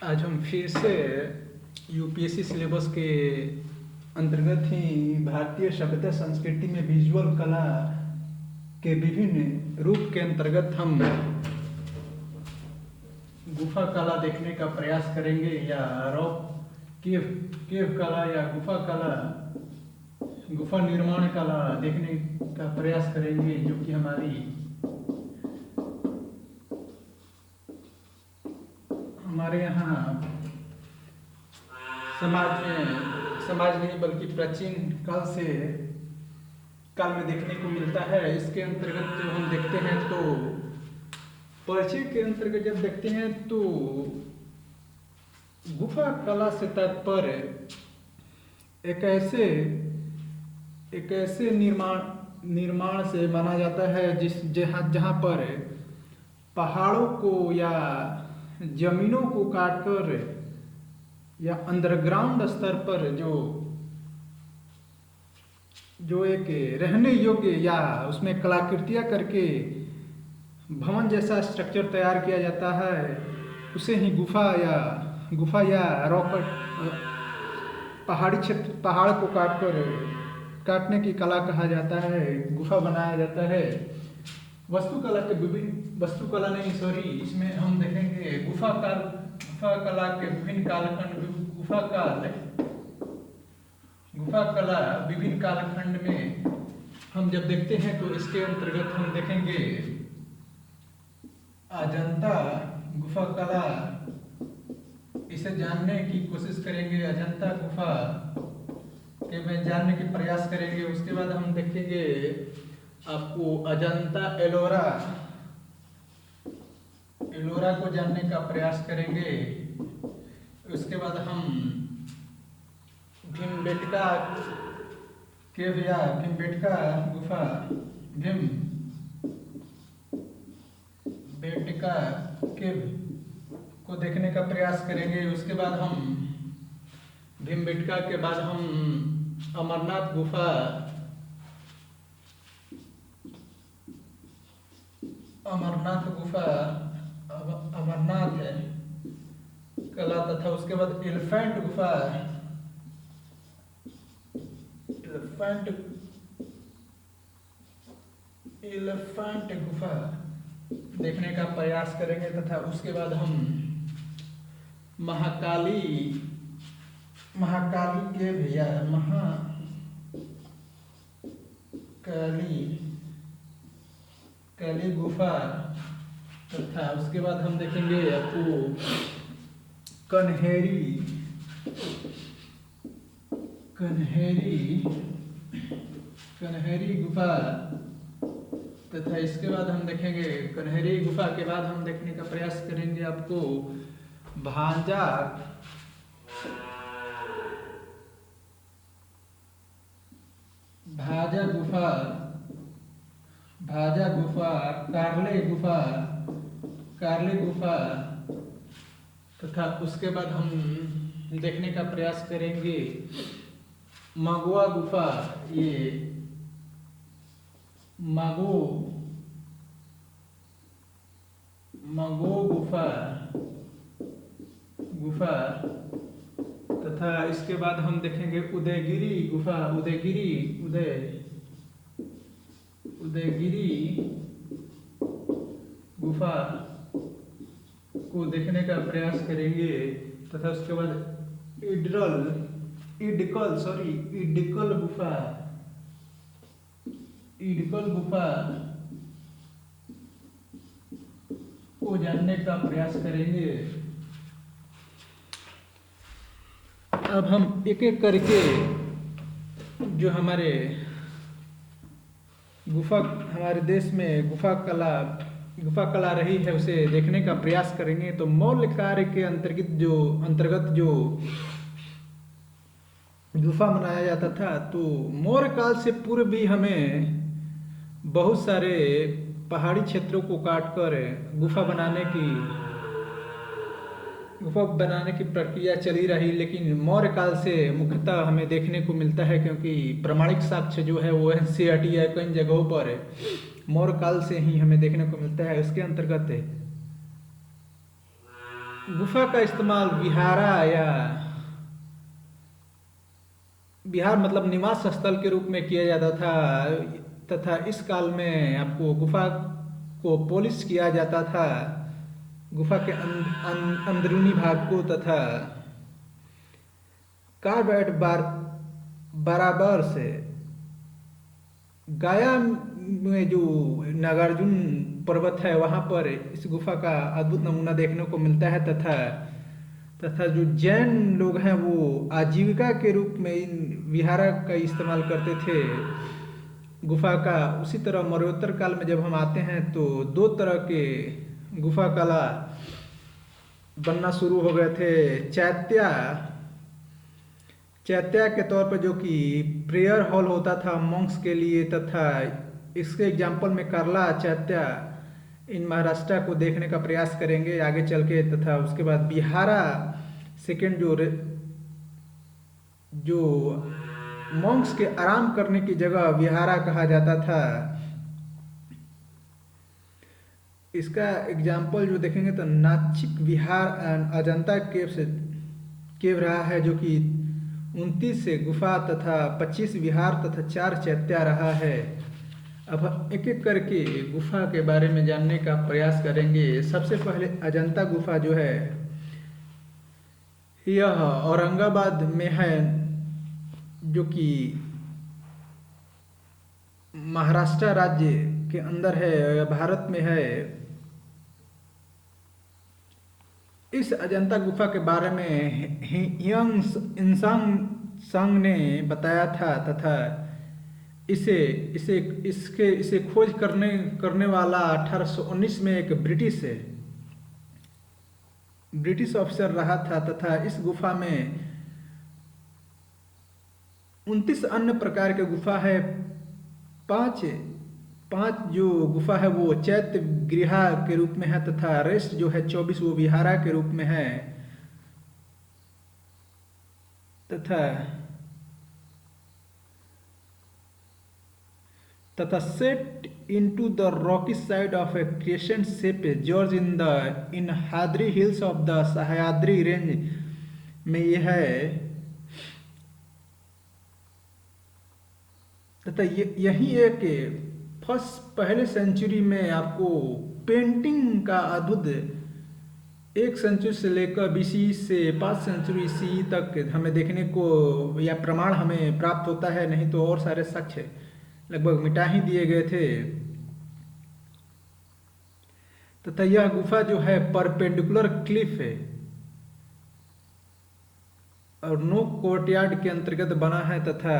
आज हम फिर से यूपीएससी सिलेबस के अंतर्गत ही भारतीय सभ्यता संस्कृति में विजुअल कला के विभिन्न रूप के अंतर्गत हम गुफा कला देखने का प्रयास करेंगे या रॉक केव केव कला या गुफा कला गुफा निर्माण कला देखने का प्रयास करेंगे, जो कि हमारे यहाँ समाज नहीं बल्कि प्राचीन काल में देखने को मिलता है। इसके अंतर्गत जो हम देखते हैं तो परिचय के अंतर्गत जब देखते हैं तो गुफा कला से तात्पर्य एक ऐसे निर्माण से माना जाता है जहाँ पर पहाड़ों को या जमीनों को काटकर या अंडरग्राउंड स्तर पर जो एक रहने योग्य या उसमें कलाकृतियां करके भवन जैसा स्ट्रक्चर तैयार किया जाता है, उसे ही गुफा या रॉकेट पहाड़ी क्षेत्र पहाड़ को काटने की कला कहा जाता है, गुफा बनाया जाता है। इसमें हम देखेंगे गुफा कला के विभिन्न कालखंड। गुफा कला विभिन्न कालखंड में हम जब देखते हैं तो इसके अंतर्गत हम देखेंगे अजंता गुफा कला। इसे जानने की कोशिश करेंगे, अजंता गुफा के में जानने की प्रयास करेंगे। उसके बाद हम देखेंगे आपको अजंता एलोरा को जानने का प्रयास करेंगे। उसके बाद हम भीमबेटका केव या भीमबेटका गुफा भीमबेटका केव को देखने का प्रयास करेंगे। उसके बाद हम भीमबेटका के बाद हम अमरनाथ गुफा अमरनाथ कला तथा उसके बाद एलिफेंट गुफा देखने का प्रयास करेंगे तथा उसके बाद हम महाकाली केव या काली गुफा तथा उसके बाद हम देखेंगे आपको कन्हेरी गुफा तथा इसके बाद हम देखेंगे कन्हेरी गुफा के बाद हम देखने का प्रयास करेंगे आपको भांजा गुफा कार्ले गुफा तथा उसके बाद हम देखने का प्रयास करेंगे मगुआ गुफा। ये मगो गुफा तथा इसके बाद हम देखेंगे उदयगिरी गुफा को देखने का प्रयास करेंगे तथा उसके बाद इडकल गुफा को जानने का प्रयास करेंगे। अब हम एक एक करके जो हमारे देश में गुफा कला रही है उसे देखने का प्रयास करेंगे। तो मौर्य कार्य के अंतर्गत जो गुफा बनाया जाता था, तो मौर्य काल से पूर्व भी हमें बहुत सारे पहाड़ी क्षेत्रों को काटकर गुफा बनाने की प्रक्रिया चली रही, लेकिन मौर्य काल से मुख्यतः हमें देखने को मिलता है, क्योंकि प्रमाणिक साक्ष्य जो है वो एनसीईआरटी या कई जगहों पर मौर्य काल से ही हमें देखने को मिलता है। उसके अंतर्गत गुफा का इस्तेमाल विहार मतलब निवास स्थल के रूप में किया जाता था, तथा इस काल में आपको गुफा को पॉलिश किया जाता था, गुफा के अंदरूनी भाग को, तथा कार्बाइड बराबर से गाया में जो नागार्जुन पर्वत है वहाँ पर इस गुफा का अद्भुत नमूना देखने को मिलता है, तथा तथा जो जैन लोग हैं वो आजीविका के रूप में इन विहारा का इस्तेमाल करते थे गुफा का। उसी तरह मौर्योत्तर काल में जब हम आते हैं तो दो तरह के गुफा कला बनना शुरू हो गए थे। चैत्या के तौर पर, जो कि प्रेयर हॉल होता था मॉन्क्स के लिए, तथा इसके एग्जाम्पल में करला चैत्या इन महाराष्ट्र को देखने का प्रयास करेंगे आगे चल के, तथा उसके बाद बिहारा सेकेंड जो मॉन्क्स के आराम करने की जगह विहारा कहा जाता था। इसका एग्जाम्पल जो देखेंगे तो नाचिक विहार अजंता केव रहा है, जो कि 29 से गुफा तथा 25 विहार तथा 4 चैत्या रहा है। अब हम एक एक करके गुफा के बारे में जानने का प्रयास करेंगे। सबसे पहले अजंता गुफा जो है यह औरंगाबाद में है, जो कि महाराष्ट्र राज्य के अंदर है या भारत में है। इस अजंता गुफा के बारे में हियंग इंसांग ने बताया था, तथा इसे खोज करने वाला 1819 में एक ब्रिटिश ऑफिसर रहा था, तथा इस गुफा में 29 अन्य प्रकार के गुफा है। पांच जो गुफा है वो चैत्य गृहा के रूप में है, तथा रेस्ट जो है 24 वो विहारा के रूप में है, तथा set into the rocky side of a crescent shape gorge in Hadri hills of the Sahyadri range में यह है, तथा यही एक पहले सेंचुरी में आपको पेंटिंग का अद्भुत 1 सेंचुरी से लेकर BC से 5 सेंचुरी CE तक हमें देखने को या प्रमाण हमें प्राप्त होता है, नहीं तो और सारे साक्ष्य लगभग मिटा ही दिए गए थे। तथा यह गुफा जो है परपेंडिकुलर क्लिफ है और नो कोर्टयार्ड के अंतर्गत बना है, तथा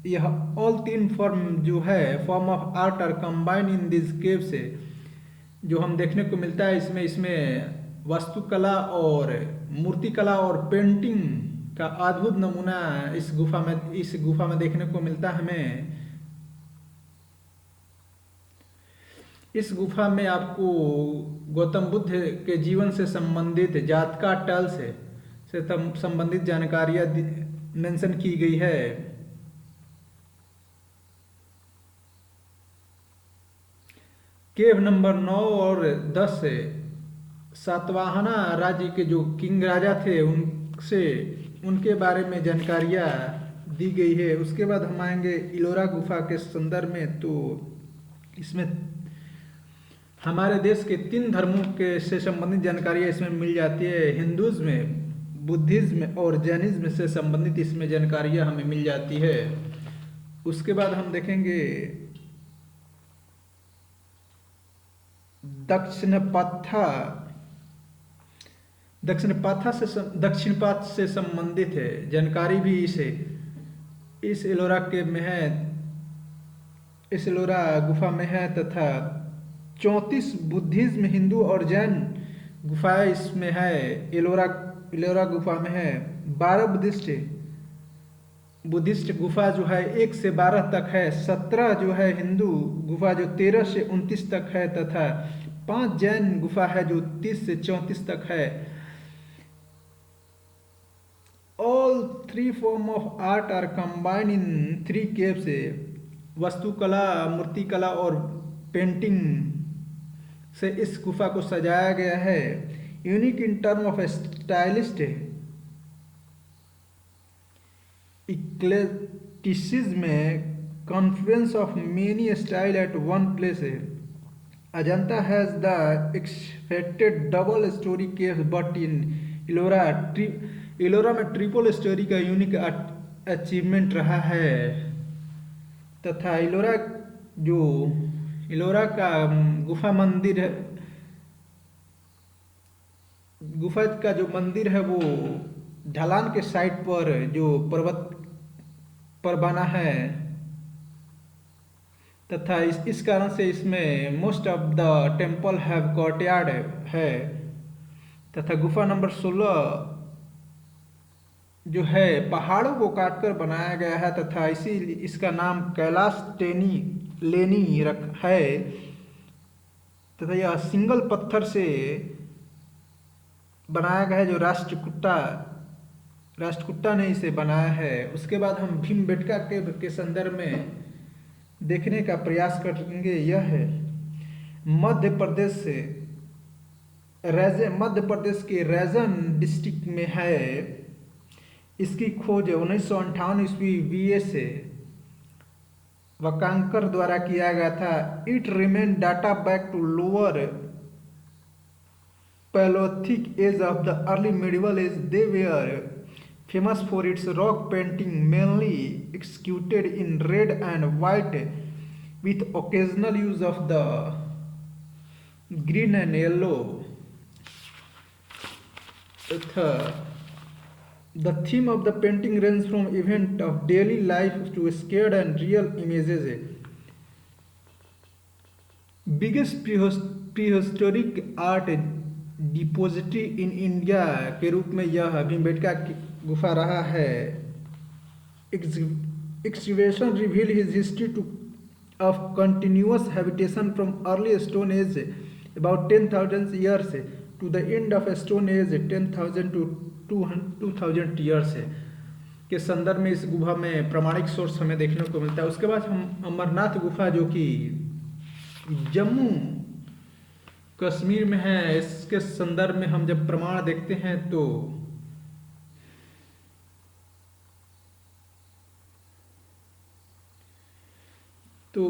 यह all 3 form of art are combine in this cave से जो हम देखने को मिलता है। इसमें वास्तुकला और मूर्तिकला और पेंटिंग का अद्भुत नमूना इस गुफा में देखने को मिलता है हमें। इस गुफा में आपको गौतम बुद्ध के जीवन से संबंधित जातका टल से संबंधित जानकारियां मेंशन की गई है। केव नंबर 9 और 10 से सातवाहना राज्य के जो किंग राजा थे उनके बारे में जानकारियां दी गई है। उसके बाद हम आएंगे इलोरा गुफा के संदर्भ में, तो इसमें हमारे देश के 3 धर्मों के से संबंधित जानकारियां इसमें मिल जाती है। हिंदुज्म, बुद्धिज्म और जैनिज्म से संबंधित इसमें जानकारियां हमें मिल जाती है। उसके बाद हम देखेंगे दक्षिणपाथ से संबंधित है जानकारी भी इस एलोरा केव में है, इस एलोरा गुफा में है, तथा 34 बुद्धिज्म, हिंदू और जैन गुफाएं इसमें है। एलोरा गुफा में है 12 बुद्धिस्ट गुफा जो है 1 से 12 तक है, 17 जो है हिंदू गुफा जो 13 से 29 तक है, तथा 5 जैन गुफा है जो 30 से 34 तक है। All 3 form of art are combined in 3 caves। वास्तुकला, मूर्तिकला और पेंटिंग से इस गुफा को सजाया गया है। Unique in term of stylist eclecticism confluence of many style at one place है। Ajanta has the expected double storey cave but in Ellora Ellora में ट्रिपल स्टोरी का यूनिक अचीवमेंट रहा है तथा जो इलोरा का गुफा मंदिर है, गुफा का जो मंदिर है वो ढलान के साइड पर जो पर्वत पर बना है तथा इस कारण से इसमें most of the temple have courtyard है तथा गुफा नंबर 16 जो है पहाड़ों को काटकर बनाया गया है तथा इसी इसका नाम कैलाश लेनी रख है तथा यह सिंगल पत्थर से बनाया गया है जो राष्ट्रकूटा ने इसे बनाया है। उसके बाद हम भीमबेटका के संदर्भ में देखने का प्रयास करेंगे। यह है मध्य प्रदेश के रैजन डिस्ट्रिक्ट में है। इसकी खोज 1958 ईस्वी बीए से वकांकर द्वारा किया गया था। It remain dates back to lower palaeolithic age of the early medieval age. They were famous for its rock painting, mainly executed in red and white with occasional use of the green and yellow. The theme of the painting ranges from event of daily life to scared and real images. Biggest prehistoric art depository in India के रूप में यह भीमबेटका गुफा रहा है। Excavation reveal his history to of continuous habitation from early stone age about 10,000 years to the end of stone age 10,000 to 2,000 years के संदर्भ में इस गुफा में प्रमाणिक सोर्स हमें देखने को मिलता है। उसके बाद हम अमरनाथ गुफा जो कि जम्मू कश्मीर में है, इसके संदर्भ में हम जब प्रमाण देखते हैं तो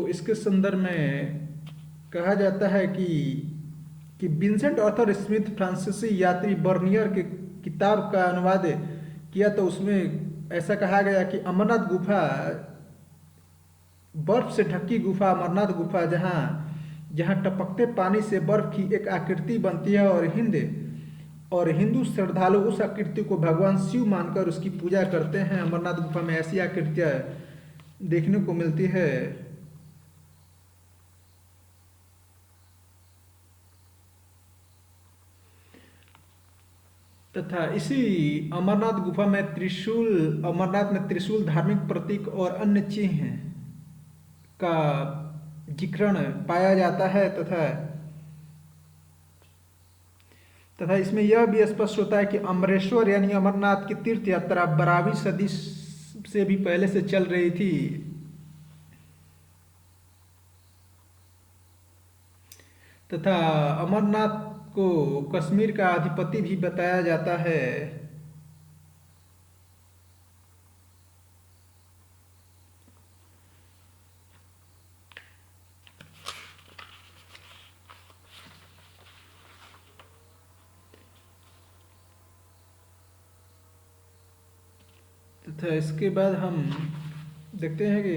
इसके संदर्भ में कहा जाता है कि विंसेंट आर्थर स्मिथ फ्रांसीसी यात्री बर्नियर के किताब का अनुवाद किया तो उसमें ऐसा कहा गया कि अमरनाथ गुफा बर्फ से ढकी गुफा अमरनाथ गुफा जहाँ टपकते पानी से बर्फ की एक आकृति बनती है और हिंदू श्रद्धालु उस आकृति को भगवान शिव मानकर उसकी पूजा करते हैं। अमरनाथ गुफा में ऐसी आकृतियाँ देखने को मिलती है। तथा इसी अमरनाथ गुफा में अमरनाथ में त्रिशूल धार्मिक प्रतीक और अन्य चिन्ह का जिक्रण पाया जाता है तथा इसमें यह भी स्पष्ट होता है कि अमरेश्वर यानी अमरनाथ की तीर्थ यात्रा 12वीं सदी से भी पहले से चल रही थी तथा अमरनाथ को कश्मीर का अधिपति भी बताया जाता है। तथा इसके बाद हम देखते हैं कि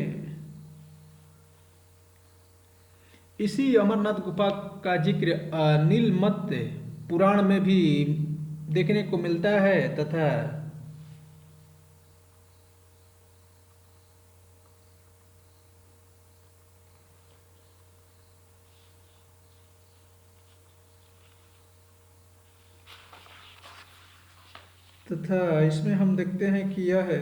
इसी अमरनाथ गुफा का जिक्र नीलमत पुराण में भी देखने को मिलता है तथा इसमें हम देखते हैं कि यह है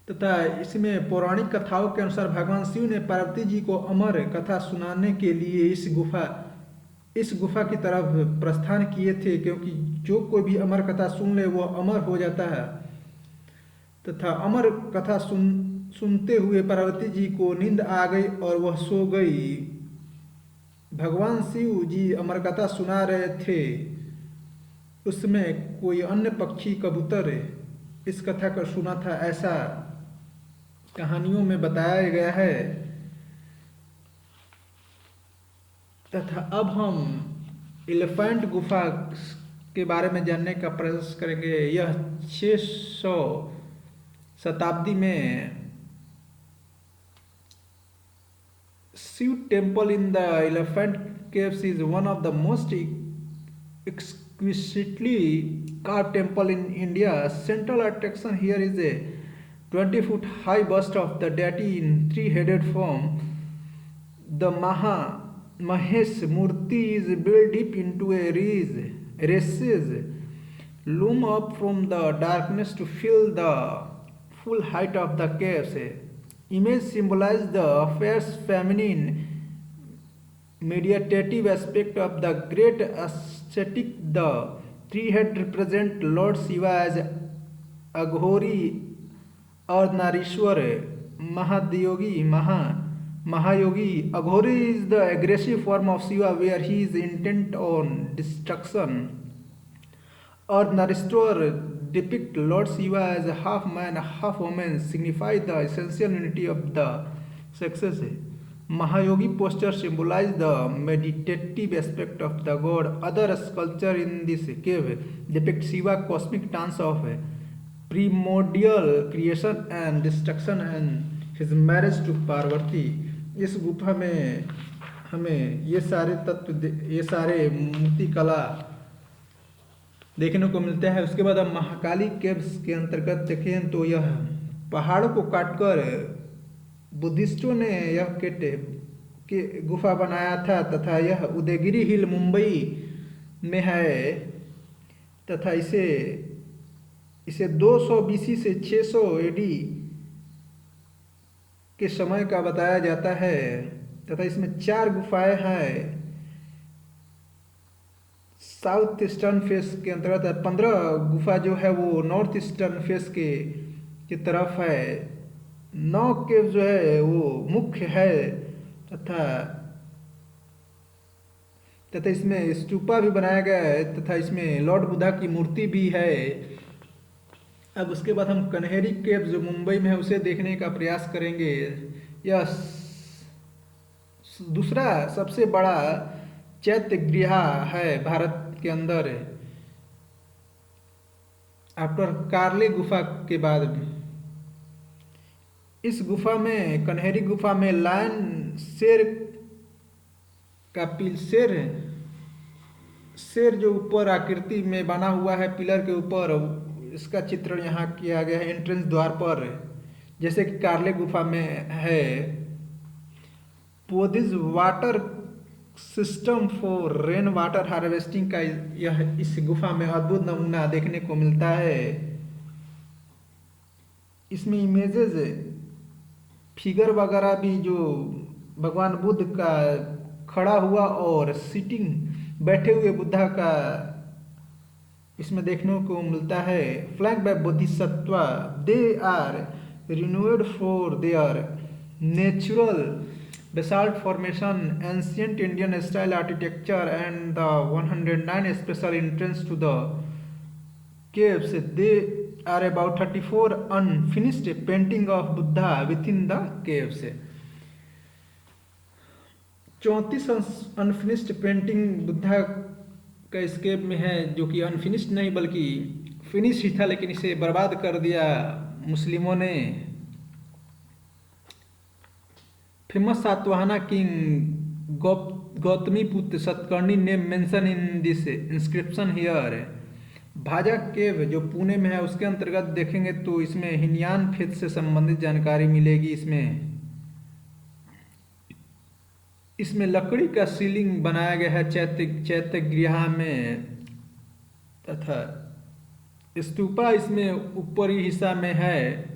तथा इसमें पौराणिक कथाओं के अनुसार भगवान शिव ने पार्वती जी को अमर कथा सुनाने के लिए इस गुफा की तरफ प्रस्थान किए थे, क्योंकि जो कोई भी अमर कथा सुन ले वह अमर हो जाता है। तथा अमर कथा सुनते हुए पार्वती जी को नींद आ गई और वह सो गई। भगवान शिव जी अमर कथा सुना रहे थे, उसमें कोई अन्य पक्षी कबूतर इस कथा को सुना था, ऐसा कहानियों में बताया गया है। तथा अब हम एलिफेंट गुफा के बारे में जानने का प्रयास करेंगे। यह 600 शताब्दी में Shiva temple in the elephant caves is one of the most exquisitely carved temple in India. Central attraction here is a 20-foot high bust of the deity in three-headed form. The Mahesh Murti is built deep into a recess, loom up from the darkness to fill the full height of the caves. Image symbolizes the fierce feminine meditative aspect of the great ascetic. The three heads represent Lord Shiva as Aghori or Narishwar, Mahayogi. Aghori is the aggressive form of Shiva where he is intent on destruction. Or Narishwar depict Lord Shiva as a half man, half woman, signify the essential unity of the sexes. Mahayogi posture symbolize the meditative aspect of the god. Other sculpture in this cave depict Shiva cosmic dance of primordial creation and destruction and his marriage to Parvati. इस गुफा में हमें ये सारे मूर्ति कला देखने को मिलता है। उसके बाद हम महाकाली केव्स के अंतर्गत देखें तो यह पहाड़ों को काटकर बुद्धिस्टों ने यह के गुफा बनाया था तथा यह उदयगिरी हिल मुंबई में है तथा इसे 200 BC से 600 AD के समय का बताया जाता है तथा इसमें 4 गुफाएं हैं। साउथ ईस्टर्न फेस के अंतर्गत 15 गुफा जो है वो नॉर्थ ईस्टर्न फेस की तरफ है। 9 केव जो है वो मुख्य है तथा इसमें स्तूपा भी बनाया गया है तथा इसमें लॉर्ड बुद्धा की मूर्ति भी है। अब उसके बाद हम कन्हेरी केव जो मुंबई में है उसे देखने का प्रयास करेंगे। यह दूसरा सबसे बड़ा चैत्य गृह है भारत के अंदर आफ्टर कार्ले गुफा के बाद। इस गुफा में कन्हेरी गुफा में लायन शेर जो ऊपर आकृति में बना हुआ है पिलर के ऊपर, इसका चित्रण यहाँ किया गया है एंट्रेंस द्वार पर, जैसे कि कार्ले गुफा में है। Podhis water system for rain water harvesting का यह इस गुफा में अद्भुत नमूना देखने को मिलता है। इसमें इमेजेस फिगर वगैरह भी जो भगवान बुद्ध का खड़ा हुआ और सिटिंग बैठे हुए बुद्धा का इसमें देखने को मिलता है। Flank by Bodhisattva, they are renovated for their natural basalt formation, ancient Indian style architecture and the 109 special entrance to the caves. They are about 34 unfinished painting of Buddha within the caves. 34 unfinished painting Buddha का इस केव में है, जो कि unfinished नहीं बल्कि finish ही था, लेकिन इसे बर्बाद कर दिया मुस्लिमों ने। Famous Satavahana king Gautamiputra Satakarni name mention in this inscription here. Bhaja cave जो पुणे में है उसके अंतर्गत देखेंगे तो इसमें हिनयान फेथ से संबंधित जानकारी मिलेगी। इसमें लकड़ी का सीलिंग बनाया गया है चैत्य गृह में तथा स्तूपा इसमें ऊपरी हिस्सा में है।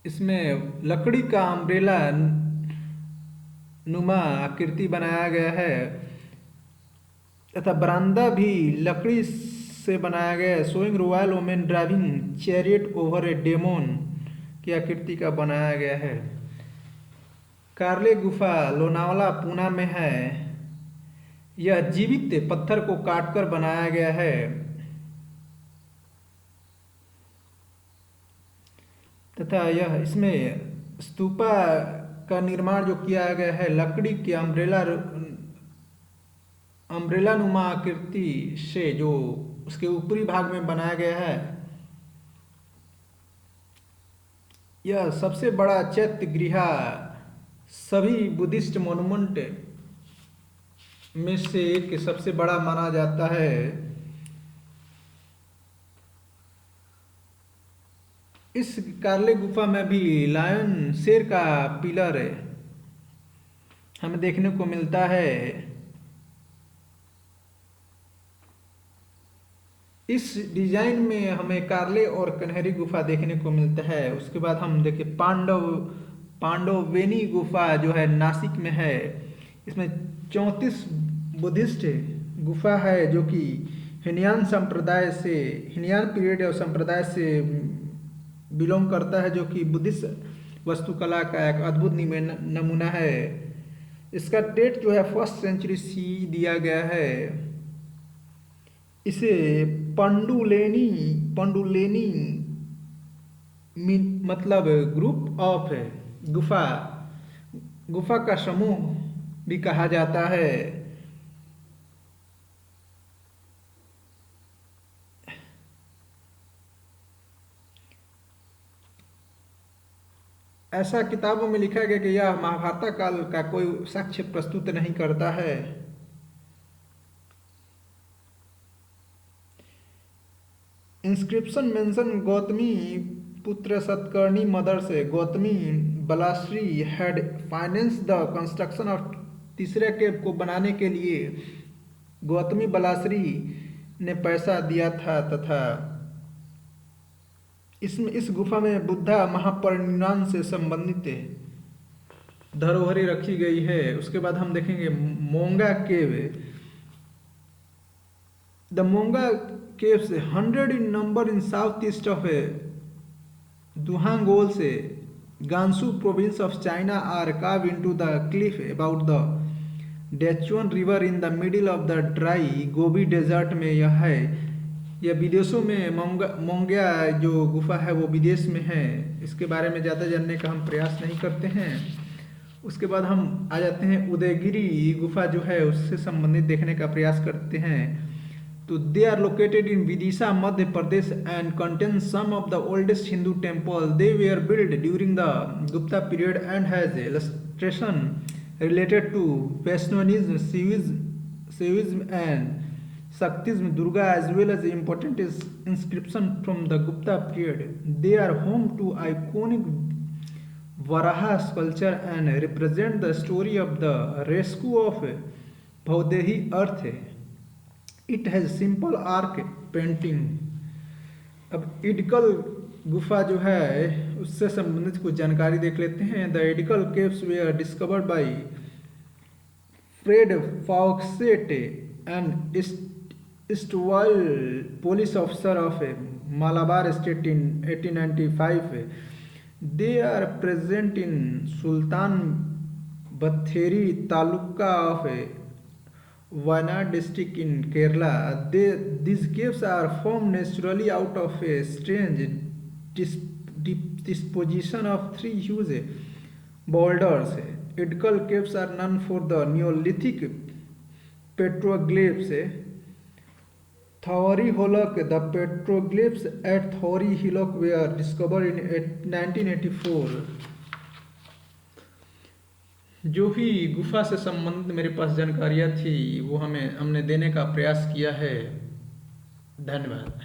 इसमें लकड़ी का अम्ब्रेला नुमा आकृति बनाया गया है तथा बरामदा भी लकड़ी से बनाया गया है। Showing royal women driving chariot over a demon की आकृति का बनाया गया है। कार्ले गुफा लोनावाला पूना में है। यह जीवित पत्थर को काटकर बनाया गया है तथा यह इसमें स्तूपा का निर्माण जो किया गया है लकड़ी के अम्ब्रेला नुमा आकृति से जो उसके ऊपरी भाग में बनाया गया है। यह सबसे बड़ा चैत्य गृह सभी बुद्धिस्ट मोनुमेंट में से एक सबसे बड़ा माना जाता है। इस कार्ले गुफा में भी लायन शेर का पिलर हमें देखने को मिलता है। इस डिजाइन में हमें कार्ले और कन्हरी गुफा देखने को मिलता है। उसके बाद हम देखें पांडवेनी गुफा जो है नासिक में है। इसमें 34 बुद्धिस्ट गुफा है जो कि हिनयान पीरियड और संप्रदाय से बिलोंग करता है, जो कि बुद्धिस्ट वास्तुकला का एक अद्भुत नमूना है। इसका डेट जो है 1st सेंचुरी सी दिया गया है। इसे पंडुलेनी मतलब ग्रुप ऑफ गुफा का समूह भी कहा जाता है। ऐसा किताबों में लिखा गया कि यह महाभारत काल का कोई साक्ष्य प्रस्तुत नहीं करता है। इंस्क्रिप्शन मेंशन गौतमी पुत्र सतकर्णी मदर से Gautami Balashri had finance the construction of तीसरे केव को बनाने के लिए गौतमी बलाश्री ने पैसा दिया था तथा इस गुफा में बुद्धा महापरिनिर्वाण से संबंधित धरोहरें रखी गई है। उसके बाद हम देखेंगे Monga cave. The Monga caves 100 in number in southeast of Duhangol से Gansu province of China are carved into the cliff about the Dachuan river in the middle of the dry Gobi desert में यह है। यह विदेशों में मोंगा जो गुफा है वो विदेश में है। इसके बारे में ज़्यादा जानने का हम प्रयास नहीं करते हैं। उसके बाद हम आ जाते हैं उदयगिरी गुफा जो है उससे संबंधित देखने का प्रयास करते हैं। तो they are located in Vidisha, Madhya Pradesh and contain some of the oldest Hindu temples. They were built during the Gupta period and has illustration related to Vaishnavism, Shaivism and Shaktism, Durga, as well as important inscription from the Gupta period. They are home to iconic Varaha sculpture and represent the story of the rescue of Bhaudehi earth. It has simple arc painting. अब इडिकल गुफा जो है उससे संबंधित कुछ जानकारी देख लेते हैं। The Edakkal caves were discovered by Fred Fawcett and Eastwal police officer of Malabar state in 1895. They are present in Sultan Batheri taluka of Wayanad district in Kerala. These caves are formed naturally out of a strange disposition of three huge boulders. Idkal caves are known for the Neolithic petroglyphs. Thori Hillock. The petroglyphs at Thori Hillock were discovered in 1984. जो भी गुफा से संबंधित मेरे पास जानकारियाँ थी वो हमने देने का प्रयास किया है। धन्यवाद।